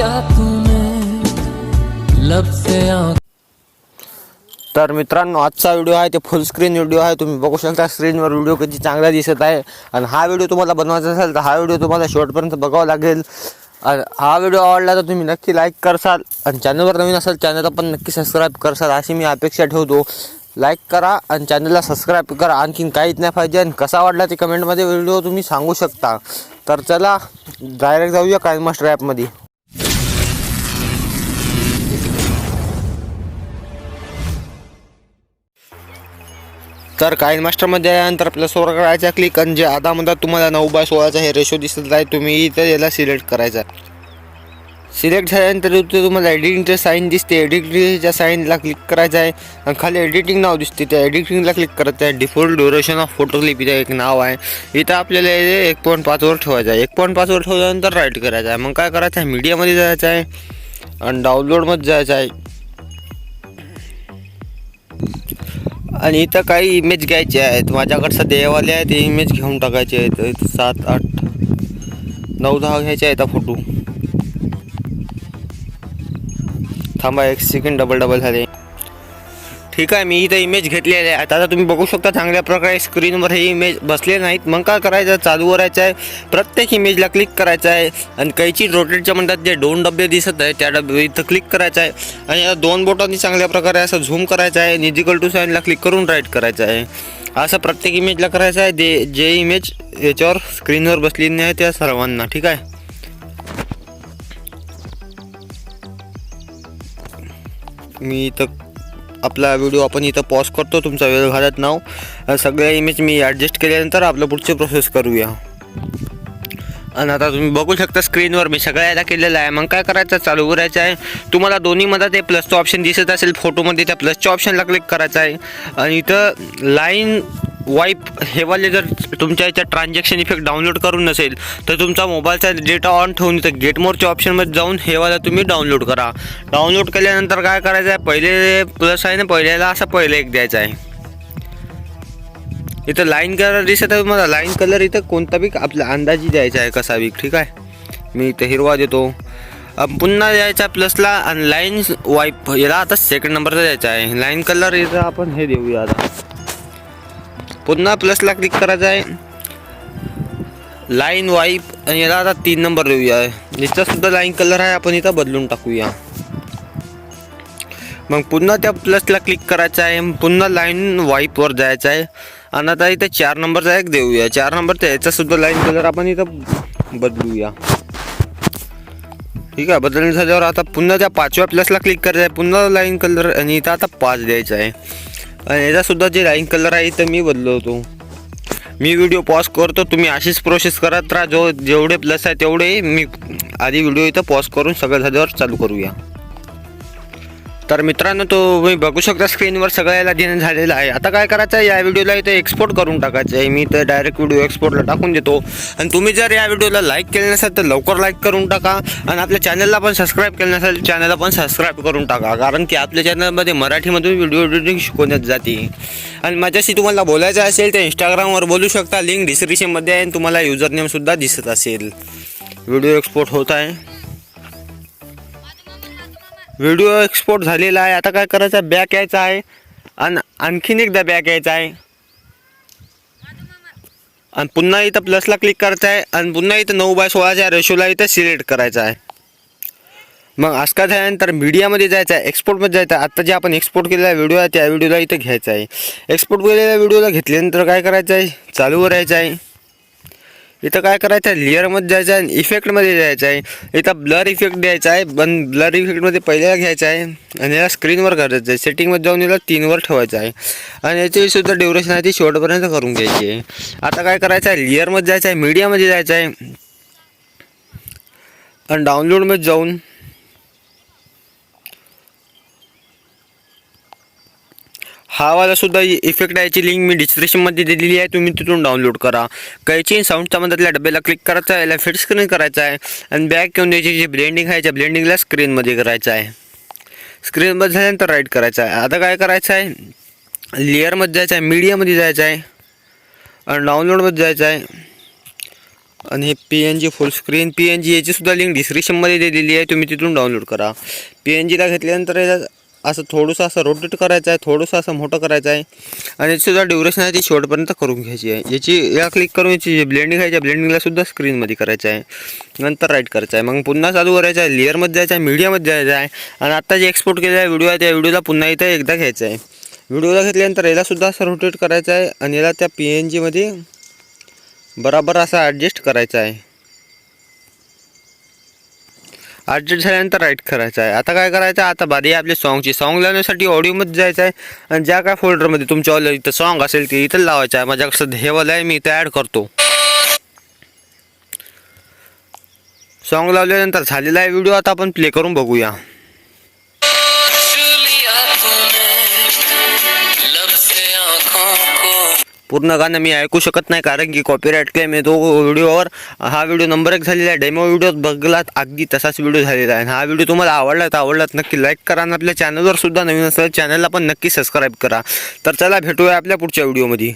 लिया तूने लब से आँख। तर मित्रांनो, आजचा व्हिडिओ आहे ते फुल स्क्रीन व्हिडिओ आहे. तुम्ही बघू शकता स्क्रीनवर व्हिडिओ किती चांगला दिसत आहे. आणि हा व्हिडिओ तुम्हाला बनवायचा असेल तर हा व्हिडिओ तुम्हाला शेवटपर्यंत बघावा लागेल. हा व्हिडिओ आवडला तर तुम्ही नक्की लाईक करसाल आणि चॅनलवर नवीन असाल चॅनलला पण नक्की सबस्क्राईब करसाल अशी मी अपेक्षा ठेवतो. लाईक करा आणि चॅनलला सबस्क्राईब करा. आणखीन काहीच नाही पाहिजे. आणि कसा वाटला ते कमेंटमध्ये व्हिडिओ तुम्ही सांगू शकता. तर चला डायरेक्ट जाऊया काइनमास्टर ॲपमध्ये. तर काइनमास्टरमध्ये आल्यानंतर प्लसवर करायचा क्लिक आणि जे आधामध्ये तुम्हाला 9/16 हे रेशो दिसत आहे तुम्ही इथे याला सिलेक्ट करायचा. सिलेक्ट झाल्यानंतर इथे तुम्हाला एडिटिंगचं साईन दिसते. एडिटिंगच्या साईनला क्लिक करायचं आहे आणि खाली एडिटिंग नाव दिसते त्या एडिटिंगला क्लिक करायचं आहे. डिफॉल्ट ड्युरेशन ऑफ फोटो क्लिपचं एक नाव आहे. इथं आपल्याला 1.5 वर ठेवायचं आहे. 1.5 वर ठेवल्यानंतर राईट करायचं आहे. मग काय करायचं आहे, मीडियामध्ये जायचं आहे आणि डाउनलोडमध्ये जायचं आहे. आणि इथं काही इमेज घ्यायचे आहेत. माझ्याकडे सध्या येवाले आहेत ते इमेज घेऊन टाकायचे आहेत. 7, 8, 9, 10 घ्यायचे आहेत फोटो. थांबा एक सेकंड, डबल झाले. ठीक आहे, मी इथं इमेज घेतलेले आहे. आता तुम्ही बघू शकता चांगल्या प्रकारे स्क्रीनवर हे इमेज बसले नाहीत. मग काय करायचं, चालू करायचं आहे. प्रत्येक इमेजला क्लिक करायचं आहे आणि कैची रोटेटच्या म्हणतात जे 2 डबे दिसत आहे त्या डबे इथं क्लिक करायचं आहे. आणि या 2 बोटांनी चांगल्या प्रकारे असं झूम करायचं आहे. इक्वल टू साईनला क्लिक करून राईट करायचं आहे. असं प्रत्येक इमेजला करायचं आहे. जे इमेज याच्यावर स्क्रीनवर बसली नाही त्या सर्वांना. ठीक आहे, मी इथं आपला व्हिडिओ आपण इथं पॉज करतो. तुमचा वेळ घालत नाव. सगळ्या इमेज मी ॲडजस्ट केल्यानंतर आपलं पुढची प्रोसेस करूया. आणि आता तुम्ही बघू शकता स्क्रीनवर मी सगळ्या याला केलेलं आहे. मग काय करायचं, चालू करायचं आहे. तुम्हाला दोन्हीमध्ये ते प्लसचं ऑप्शन दिसत असेल फोटोमध्ये, त्या प्लसच्या ऑप्शनला क्लिक करायचं आहे. आणि इथं लाईन वाईप हेवाले जर तुमच्या याच्या ट्रान्झॅक्शन इफेक्ट डाउनलोड करून नसेल तर तुमचा मोबाईलचा डेटा ऑन ठेवून इथं गेट मोरच्या ऑप्शनमध्ये जाऊन हेवाला तुम्ही डाउनलोड करा. डाउनलोड केल्यानंतर काय करायचं आहे, पहिले प्लस आहे ना पहिल्याला असं पहिले एक द्यायचं आहे. इथं लाईन कलर दिसत आहे तुम्हाला. लाईन कलर इथं कोणता बी आपला अंदाजी द्यायचा आहे कसा बी. ठीक आहे, मी इथं हिरवा देतो. पुन्हा द्यायचा प्लसला आणि लाईन वाईप याला आता सेकंड नंबरचा द्यायचा आहे. लाईन कलर इथं आपण हे देऊया. आता पुन्हा प्लसला क्लिक करायचं आहे. लाईन वाईप आणि याला आता 3 नंबर देऊया. याचा सुद्धा लाईन कलर आहे आपण इथं बदलून टाकूया. मग पुन्हा त्या प्लसला क्लिक करायचं आहे. पुन्हा लाईन वाईपवर जायचं आहे आणि आता इथं 4 नंबरचा एक देऊया. 4 नंबरचा याचा सुद्धा लाईन कलर आपण इथं बदलूया. ठीक आहे, बदलून झाल्यावर आता पुन्हा त्या 5व्या प्लसला क्लिक करायचं आहे. पुन्हा लाईन कलर आणि इथं आता 5 द्यायचं आहे. आणि याचासुद्धा जे लाईन कलर आहे इथं मी बदलवतो. मी व्हिडिओ पॉज करतो. तुम्ही अशीच प्रोसेस करत राहा. जेवढे प्लस आहे तेवढे मी आधी व्हिडिओ इथं पॉज करून सगळं झाल्यावर चालू करूया. तर मित्रांनो, तुम्ही बघू शकता स्क्रीनवर सगळ्याला देणं झालेलं आहे. आता काय करायचं आहे, या व्हिडिओला इथं एक्सपोर्ट करून टाकायचं आहे. मी तर डायरेक्ट व्हिडिओ एक्सपोर्टला टाकून देतो. आणि तुम्ही जर या व्हिडिओला लाईक केलं नसेल तर लवकर लाईक करून टाका. आणि आपल्या चॅनलला पण सबस्क्राईब केलं नसेल चॅनलला पण सबस्क्राईब करून टाका. कारण की आपल्या चॅनलमध्ये मराठीमधून व्हिडिओ एडिटिंग शिकवण्यात जाते. आणि माझ्याशी तुम्हाला बोलायचं असेल तर इंस्टाग्रामवर बोलू शकता. लिंक डिस्क्रिप्शनमध्ये आहे. तुम्हाला युजर नेमसुद्धा दिसत असेल. व्हिडिओ एक्सपोर्ट होत आहे. व्हिडिओ एक्सपोर्ट झालेला आहे. आता काय करायचं आहे, बॅक यायचं आहे आणि आणखीन एकदा बॅक यायचं आहे आणि पुन्हा इथं प्लसला क्लिक करायचं आहे आणि पुन्हा इथं 9/16 रेशोला इथं सिलेक्ट करायचं आहे. मग असं काय झाल्यानंतर मीडियामध्ये जायचं आहे, एक्सपोर्टमध्ये जायचं आहे. आता जे आपण एक्सपोर्ट केलेला व्हिडिओ आहे त्या व्हिडिओला इथं घ्यायचं आहे. एक्सपोर्ट केलेल्या व्हिडिओला घेतल्यानंतर काय करायचं आहे, चालू करायचं आहे. इथं काय करायचं आहे, लेअरमध्ये जायचं आहे आणि इफेक्टमध्ये जायचं आहे. इथं ब्लर इफेक्ट द्यायचा आहे. पण ब्लर इफेक्टमध्ये पहिल्याला घ्यायचं आहे आणि याला स्क्रीनवर करायचं आहे. सेटिंगमध्ये जाऊन याला 3 वर ठेवायचं आहे आणि याची सुद्धा ड्युरेशन आहे ती शेवटपर्यंत करून घ्यायची आहे. आता काय करायचं आहे, लेअरमध्ये जायचं आहे, मीडियामध्ये जायचं आहे आणि डाउनलोडमध्ये जाऊन हा वाला सुद्धा इफेक्ट याची लिंक मी डिस्क्रिप्शनमध्ये दिलेली आहे. तुम्ही तिथून डाउनलोड करा. कैची साऊंडच्या मधल्या डब्याला क्लिक करायचं आहे, याला फिट स्क्रीन करायचं आहे आणि बॅक घेऊन याची जी ब्लेंडिंग आहे त्या ब्लेंडिंगला स्क्रीनमध्ये करायचं आहे. स्क्रीनमध्ये झाल्यानंतर राईट करायचं आहे. आता काय करायचं आहे, लेअरमध्ये जायचं आहे, मीडियामध्ये जायचं आहे आणि डाउनलोडमध्ये जायचं आहे आणि हे PNG फुल स्क्रीन PNG याची सुद्धा लिंक डिस्क्रिप्शनमध्ये दिलेली आहे, तुम्ही तिथून डाउनलोड करा. PNGला घेतल्यानंतर याला असं थोडंसं असं रोटेट करायचं आहे, थोडंसं असं मोठं करायचं आहे आणि याचीसुद्धा ड्युरेशन आहे ती शेवटपर्यंत करून घ्यायची आहे. या क्लिक करून याची ब्लेंडिंग आहे, ब्लेंडिंगला सुद्धा स्क्रीनमध्ये करायचं आहे. नंतर राईट करायचं आहे, मग पुन्हा चालू करायचं आहे, लेअरमध्ये जायचं आहे, मीडियामध्ये जायचं आहे आणि आत्ता जे एक्सपोर्ट केलेला व्हिडिओ आहे त्या व्हिडिओला पुन्हा इथं एकदा घ्यायचं आहे. व्हिडिओला घेतल्यानंतर यालासुद्धा असं रोटेट करायचं आहे आणि याला त्या PNGमध्ये बराबर असं ॲडजस्ट करायचं आहे. ॲडजस्ट झाल्यानंतर राईट करायचं आहे. आता काय करायचं आहे, आता बारी आहे आपली सॉन्ग लावण्यासाठी ऑडिओमध्ये जायचं आहे आणि ज्या काय फोल्डरमध्ये तुमच्या ऑलरेडी इथं सॉन्ग असेल ते इथं लावायचं आहे. माझ्याकडं हे वाला आहे, मी इथं ॲड करतो. सॉन्ग लावल्यानंतर झालेला आहे व्हिडिओ. आता आपण प्ले करून बघूया. पूर्ण गाणं मी ऐकू शकत नाही कारण की कॉपीराईट क्लेम येतो व्हिडिओवर. हा व्हिडिओ नंबर 1 झालेला आहे. डेमो व्हिडिओ बघलात अगदी तसाच व्हिडिओ झालेला आहे. हा व्हिडिओ तुम्हाला आवडलात नक्की लाईक करा आणि आपल्या चॅनलवर सुद्धा नवीन असेल चॅनलला पण नक्की सबस्क्राईब करा. तर चला भेटूया आपल्या पुढच्या व्हिडिओमध्ये.